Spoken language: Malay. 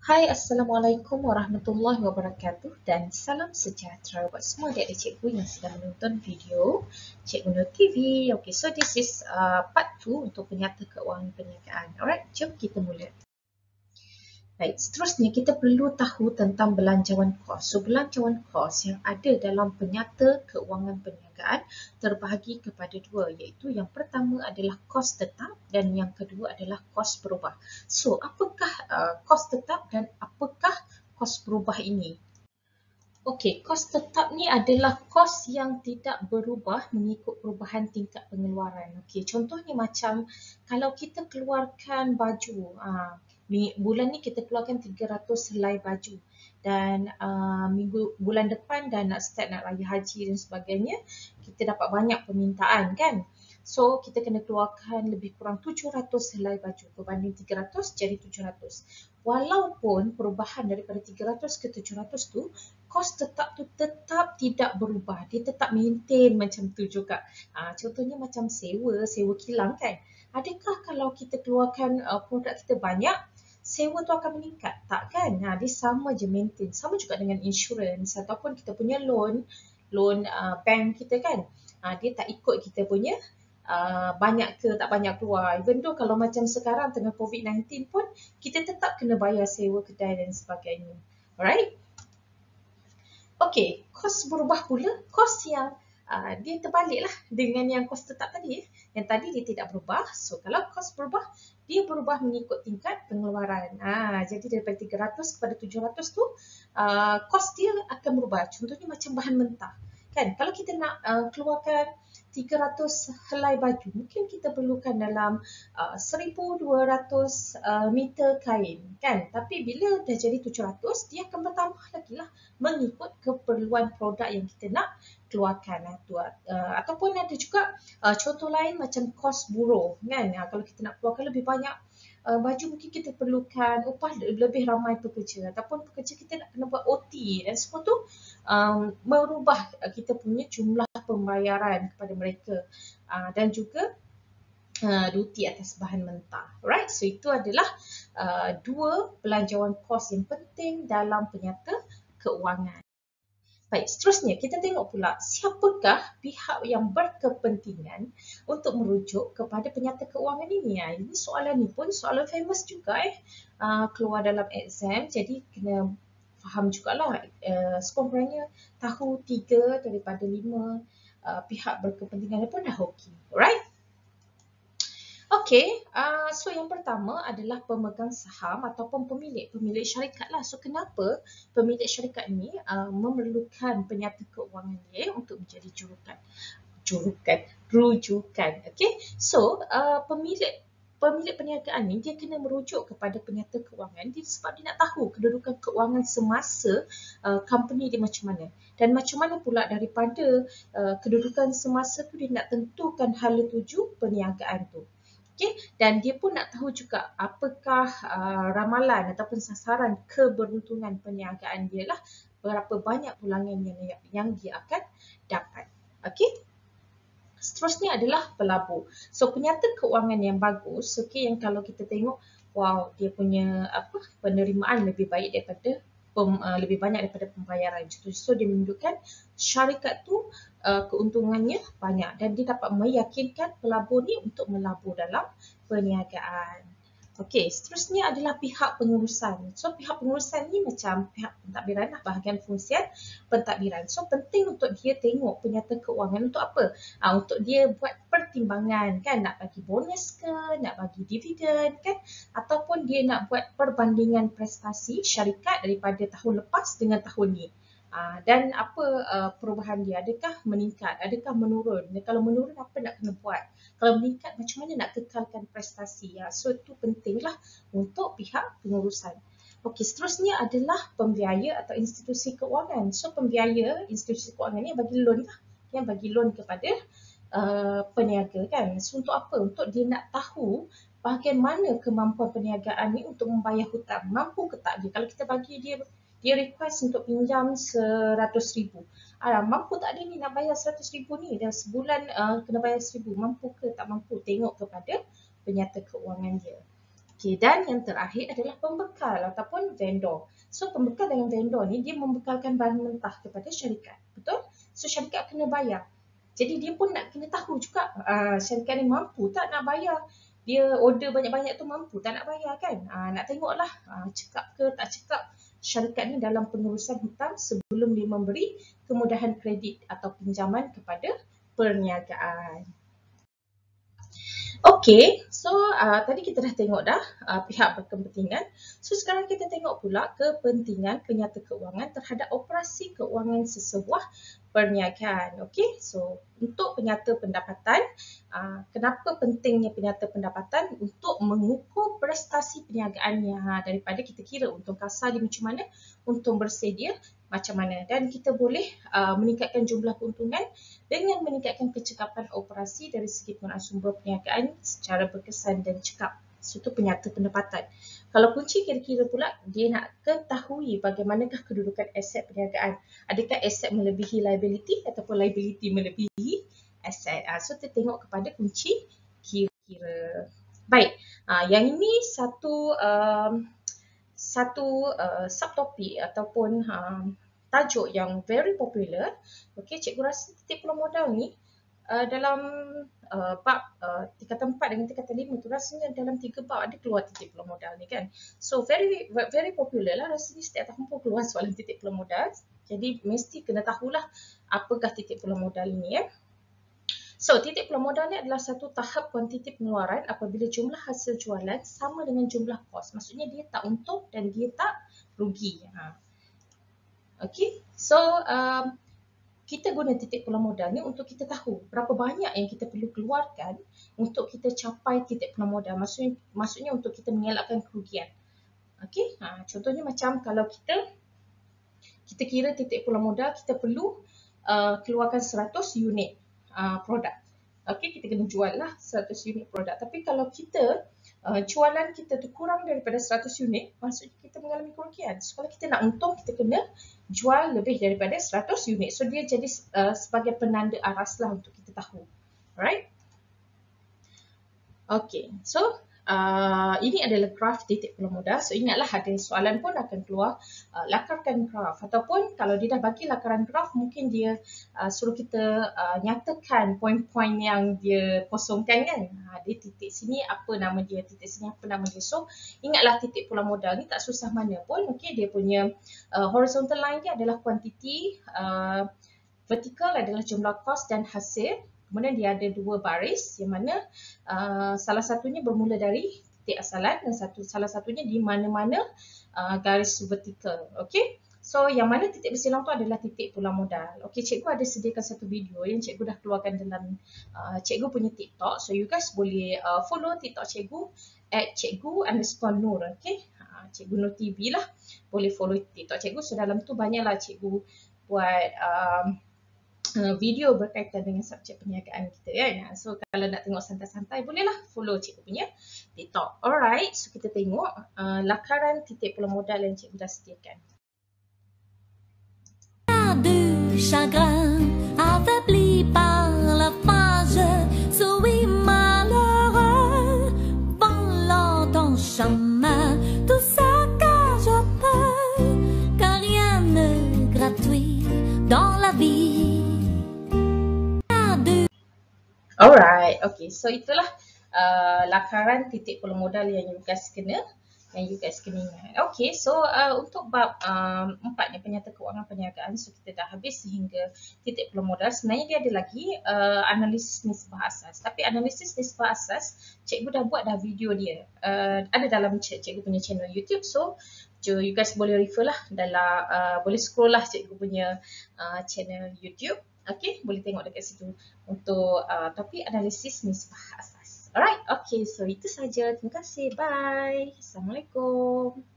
Hai, Assalamualaikum warahmatullahi wabarakatuh dan salam sejahtera buat semua adik-adik cikgu yang sedang menonton video Cikgu Nur TV. Okay, so this is part 2 untuk penyata keuangan perniagaan. Alright, jom kita mula. Baik, seterusnya kita perlu tahu tentang belanjawan kos. So, belanjawan kos yang ada dalam penyata keuangan perniagaan terbahagi kepada dua, iaitu yang pertama adalah kos tetap dan yang kedua adalah kos berubah. So, apakah kos tetap dan apakah kos berubah ini? Okey, kos tetap ni adalah kos yang tidak berubah mengikut perubahan tingkat pengeluaran. Okey, contohnya macam kalau kita keluarkan baju, bulan ni kita keluarkan 300 helai baju dan bulan depan dah nak start nak raya haji dan sebagainya, kita dapat banyak permintaan kan. So, kita kena keluarkan lebih kurang 700 helai baju berbanding 300 jadi 700. Walaupun perubahan daripada 300 ke 700 tu, kos tetap tu tetap tidak berubah. Dia tetap maintain macam tu juga. Contohnya macam sewa kilang kan. Adakah kalau kita keluarkan produk kita banyak, sewa tu akan meningkat? Tak kan? Dia sama je maintain. Sama juga dengan insurans ataupun kita punya loan bank kita kan. Dia tak ikut kita punya banyak ke tak banyak keluar. Even though kalau macam sekarang tengah COVID-19 pun, kita tetap kena bayar sewa kedai dan sebagainya. Alright? Okey, kos berubah pula, kos yang dia terbaliklah dengan yang kos tetap tadi. Yang tadi dia tidak berubah. So, kalau kos berubah, dia berubah mengikut tingkat pengeluaran. Jadi daripada 300 kepada 700 tu, kos dia akan berubah. Contohnya macam bahan mentah. Kan, kalau kita nak keluarkan 300 helai baju, mungkin kita perlukan dalam 1,200 meter kain kan. Tapi bila dah jadi 700, dia akan bertambah lagi lah mengikut keperluan produk yang kita nak keluarkan. Ataupun ada juga contoh lain macam kos buruh kan. Kalau kita nak keluarkan lebih banyak baju, mungkin kita perlukan upah lebih ramai pekerja ataupun pekerja kita nak kena buat OT dan semua tu merubah kita punya jumlah pembayaran kepada mereka dan juga duti atas bahan mentah. Alright, so itu adalah dua belanjawan kos yang penting dalam penyata keuangan. Baik, seterusnya kita tengok pula siapakah pihak yang berkepentingan untuk merujuk kepada penyata keuangan ini. Ini soalan ni pun soalan famous juga keluar dalam exam, jadi kena faham jugalah sekurang-kurangnya tahu 3 daripada 5 pihak berkepentingan pun dah okey. Alright? Okey, so yang pertama adalah pemegang saham ataupun pemilik syarikat lah. So kenapa pemilik syarikat ni memerlukan penyata keuangan dia untuk menjadi rujukan. Okey, so pemilik perniagaan ni dia kena merujuk kepada penyata keuangan dia sebab dia nak tahu kedudukan keuangan semasa company dia macam mana. Dan macam mana pula daripada kedudukan semasa tu dia nak tentukan hala tuju perniagaan tu. Okay? Dan dia pun nak tahu juga apakah ramalan ataupun sasaran keberuntungan perniagaan dia lah, berapa banyak pulangan yang dia akan dapat. Okay? Seterusnya adalah pelabur. So, penyata keuangan yang bagus, okay, yang kalau kita tengok, wow, dia punya penerimaan lebih baik daripada lebih banyak daripada pembayaran. So, dia menunjukkan syarikat tu keuntungannya banyak dan dia dapat meyakinkan pelabur ni untuk melabur dalam perniagaan. Okey, seterusnya adalah pihak pengurusan. So, pihak pengurusan ni macam pihak pentadbiran lah, bahagian fungsian pentadbiran. So, penting untuk dia tengok penyata keuangan untuk apa? Untuk dia buat pertimbangan kan, nak bagi bonus ke, nak bagi dividen kan, ataupun dia nak buat perbandingan prestasi syarikat daripada tahun lepas dengan tahun ni. Dan apa perubahan dia, adakah meningkat, adakah menurun, dan kalau menurun apa nak kena buat, kalau meningkat macam mana nak kekalkan prestasi. So itu pentinglah untuk pihak pengurusan. Okey, seterusnya adalah pembiaya atau institusi keuangan. So pembiaya institusi keuangan ni bagi loan lah, yang bagi loan kepada peniaga kan. So untuk apa? Untuk dia nak tahu bagaimana kemampuan perniagaan ni untuk membayar hutang, mampu ke tak dia. Kalau kita bagi dia request untuk pinjam 100,000. Mampu tak dia ni nak bayar 100,000 ni? Dan sebulan kena bayar 1,000. Mampu ke tak mampu? Tengok kepada penyata keuangan dia. Okay, dan yang terakhir adalah pembekal ataupun vendor. So pembekal dengan vendor ni dia membekalkan bahan mentah kepada syarikat. Betul? So syarikat kena bayar. Jadi dia pun nak kena tahu juga syarikat ni mampu tak nak bayar. Dia order banyak-banyak tu mampu tak nak bayar kan? Nak tengoklah cekap ke tak cekap syarikat ni dalam pengurusan hutang sebelum dia memberi kemudahan kredit atau pinjaman kepada perniagaan. Okey, so tadi kita dah tengok dah pihak berkepentingan. So sekarang kita tengok pula kepentingan penyata keuangan terhadap operasi keuangan sesebuah perniagaan. Okey, so untuk penyata pendapatan, kenapa pentingnya penyata pendapatan? Untuk mengukur prestasi perniagaannya. Daripada kita kira untung kasar dia macam mana, untung bersih dia macam mana, dan kita boleh meningkatkan jumlah keuntungan dengan meningkatkan kecekapan operasi dari segi penggunaan sumber perniagaan secara berkesan dan cekap. So, itu penyata pendapatan. Kalau kunci kira-kira pula, dia nak ketahui bagaimanakah kedudukan aset perniagaan. Adakah aset melebihi liability ataupun liability melebihi aset. So, kita tengok kepada kunci kira-kira. Baik, yang ini satu subtopik ataupun tajuk yang very popular. Okey, cikgu rasa titik peluang modal ni dalam bab tingkatan 4 dengan tingkatan 5 tu rasanya dalam 3 bab ada keluar titik peluang modal ni kan. So very popular lah, rasanya setiap tahun pun keluar soalan titik peluang modal. Jadi mesti kena tahulah apakah titik peluang modal ni ya. So, titik peluang modal ni adalah satu tahap kuantiti pengeluaran apabila jumlah hasil jualan sama dengan jumlah kos. Maksudnya dia tak untung dan dia tak rugi. Okay, so kita guna titik peluang modal ni untuk kita tahu berapa banyak yang kita perlu keluarkan untuk kita capai titik peluang modal. Maksudnya untuk kita mengelakkan kerugian. Okay, contohnya macam kalau kita kira titik peluang modal, kita perlu keluarkan 100 unit produk. Okey, kita kena jual lah 100 unit produk. Tapi kalau kita jualan kita tu kurang daripada 100 unit, maksudnya kita mengalami kerugian. So, kalau kita nak untung, kita kena jual lebih daripada 100 unit. So, dia jadi sebagai penanda aras lah untuk kita tahu. Alright? Okey, so ini adalah graf titik peluang modal. So ingatlah ada soalan pun akan keluar lakarkan graf, ataupun kalau dia dah bagi lakaran graf mungkin dia suruh kita nyatakan poin-poin yang dia kosongkan kan. Dia titik sini apa nama dia, titik sini apa nama dia. So ingatlah titik peluang modal ni tak susah mana pun. Okey, dia punya horizontal line dia adalah kuantiti, vertikal adalah jumlah kos dan hasil. Kemudian dia ada dua baris yang mana salah satunya bermula dari titik asalan dan salah satunya di mana-mana garis vertikal. Okey. So yang mana titik bersilang tu adalah titik peluang modal. Okey, cikgu ada sediakan satu video yang cikgu dah keluarkan dalam cikgu punya TikTok. So you guys boleh follow TikTok cikgu @cikgu_nur. Okey. Cikgu Nur TV lah. Boleh follow TikTok cikgu. So dalam tu banyaklah cikgu buat video berkaitan dengan subjek perniagaan kita kan. So kalau nak tengok santai-santai bolehlah follow cikgu punya TikTok. Alright, so kita tengok lakaran titik peluang modal yang cikgu dah sediakan. Du chagrin affaibli par la page, souris malheureux, volant ton chemin, tout saccage peu, car rien n'est gratuit dans la vie. Alright, okay, so itulah lakaran titik peluang modal yang you guys kena ingat. Okay, so untuk bab 4 ni penyata keuangan perniagaan, so kita dah habis sehingga titik peluang modal. Sebenarnya dia ada lagi analisis nisbah asas. Tapi analisis nisbah asas, cikgu dah buat dah video dia. Ada dalam cikgu punya channel YouTube. So you guys boleh refer lah dalam, boleh scroll lah cikgu punya channel YouTube. Okay, boleh tengok dekat situ untuk topik analisis nisbah asas. Alright, okay, so itu saja. Terima kasih. Bye. Assalamualaikum.